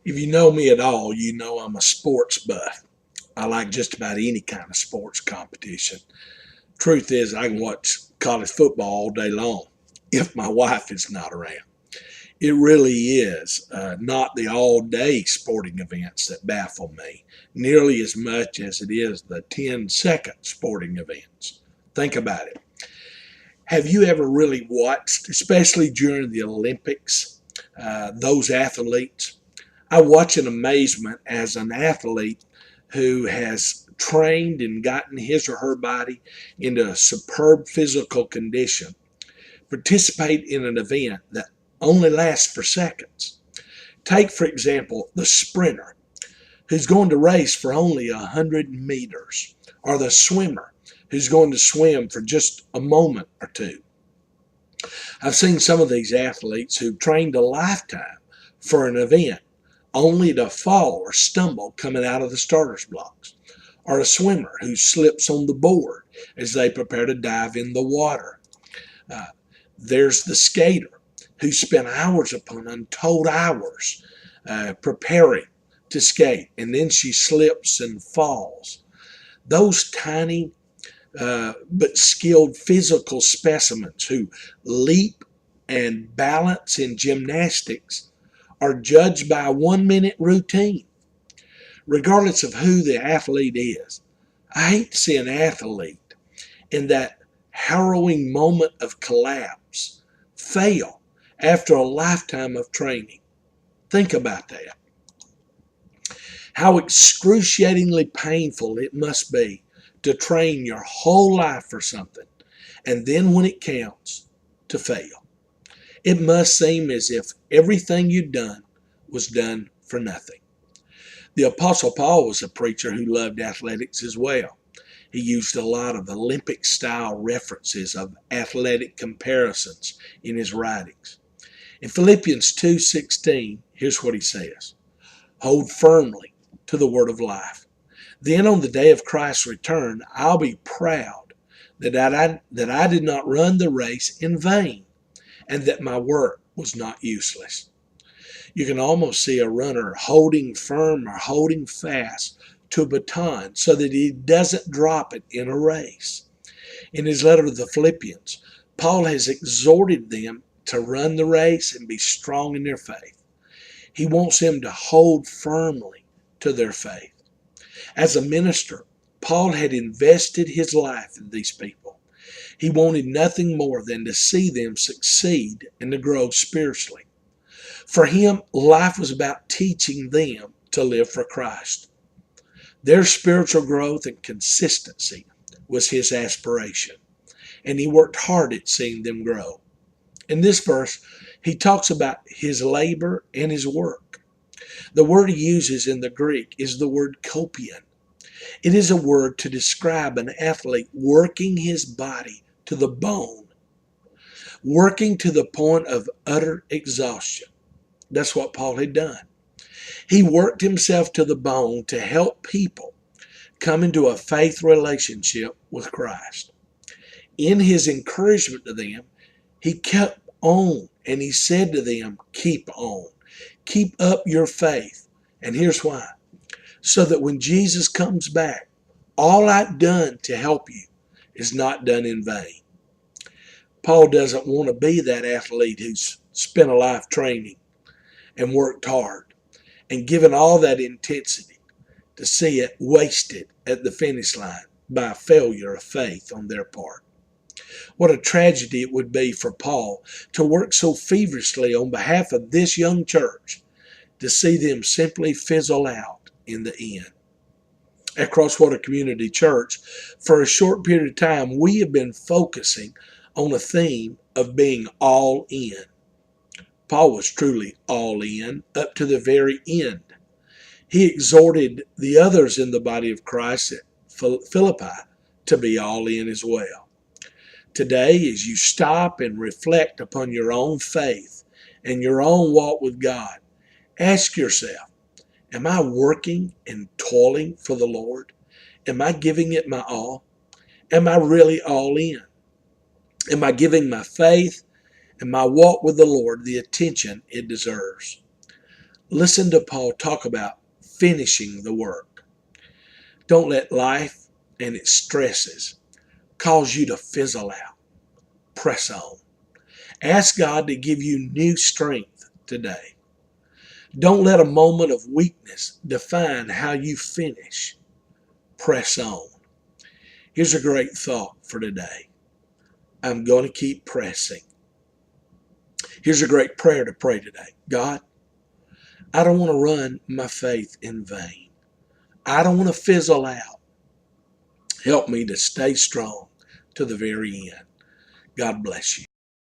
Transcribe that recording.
If you know me at all, you know I'm a sports buff. I like just about any kind of sports competition. Truth is, I can watch college football all day long if my wife is not around. It really is not the all day sporting events that baffle me nearly as much as it is the 10-second sporting events. Think about it. Have you ever really watched, especially during the Olympics, those athletes? I watch in amazement as an athlete who has trained and gotten his or her body into a superb physical condition participate in an event that only lasts for seconds. Take, for example, the sprinter who's going to race for only 100 meters, or the swimmer who's going to swim for just a moment or two. I've seen some of these athletes who've trained a lifetime for an event only to fall or stumble coming out of the starter's blocks, or a swimmer who slips on the board as they prepare to dive in the water. There's the skater who spent hours upon untold hours preparing to skate, and then she slips and falls. Those tiny but skilled physical specimens who leap and balance in gymnastics are judged by a 1-minute routine. Regardless of who the athlete is, I hate to see an athlete in that harrowing moment of collapse fail after a lifetime of training. Think about that. How excruciatingly painful it must be to train your whole life for something, and then when it counts, to fail. It must seem as if everything you'd done was done for nothing. The Apostle Paul was a preacher who loved athletics as well. He used a lot of Olympic-style references of athletic comparisons in his writings. In Philippians 2:16, here's what he says: "Hold firmly to the word of life. Then on the day of Christ's return, I'll be proud that I did not run the race in vain and that my work was not useless." You can almost see a runner holding firm or holding fast to a baton so that he doesn't drop it in a race. In his letter to the Philippians, Paul has exhorted them to run the race and be strong in their faith. He wants them to hold firmly to their faith. As a minister, Paul had invested his life in these people. He wanted nothing more than to see them succeed and to grow spiritually. For him, life was about teaching them to live for Christ. Their spiritual growth and consistency was his aspiration, and he worked hard at seeing them grow. In this verse, he talks about his labor and his work. The word he uses in the Greek is the word kopion. It is a word to describe an athlete working his body to the bone, working to the point of utter exhaustion. That's what Paul had done. He worked himself to the bone to help people come into a faith relationship with Christ. In his encouragement to them, he kept on and he said to them, keep on. Keep up your faith. And here's why. So that when Jesus comes back, all I've done to help you is not done in vain. Paul doesn't want to be that athlete who's spent a life training and worked hard and given all that intensity to see it wasted at the finish line by a failure of faith on their part. What a tragedy it would be for Paul to work so feverishly on behalf of this young church to see them simply fizzle out in the end. At Crosswater Community Church, for a short period of time, we have been focusing on a theme of being all in. Paul was truly all in up to the very end. He exhorted the others in the body of Christ at Philippi to be all in as well. Today, as you stop and reflect upon your own faith and your own walk with God, ask yourself, am I working and toiling for the Lord? Am I giving it my all? Am I really all in? Am I giving my faith and my walk with the Lord the attention it deserves? Listen to Paul talk about finishing the work. Don't let life and its stresses cause you to fizzle out. Press on. Ask God to give you new strength today. Don't let a moment of weakness define how you finish. Press on. Here's a great thought for today. I'm going to keep pressing. Here's a great prayer to pray today. God, I don't want to run my faith in vain. I don't want to fizzle out. Help me to stay strong to the very end. God bless you.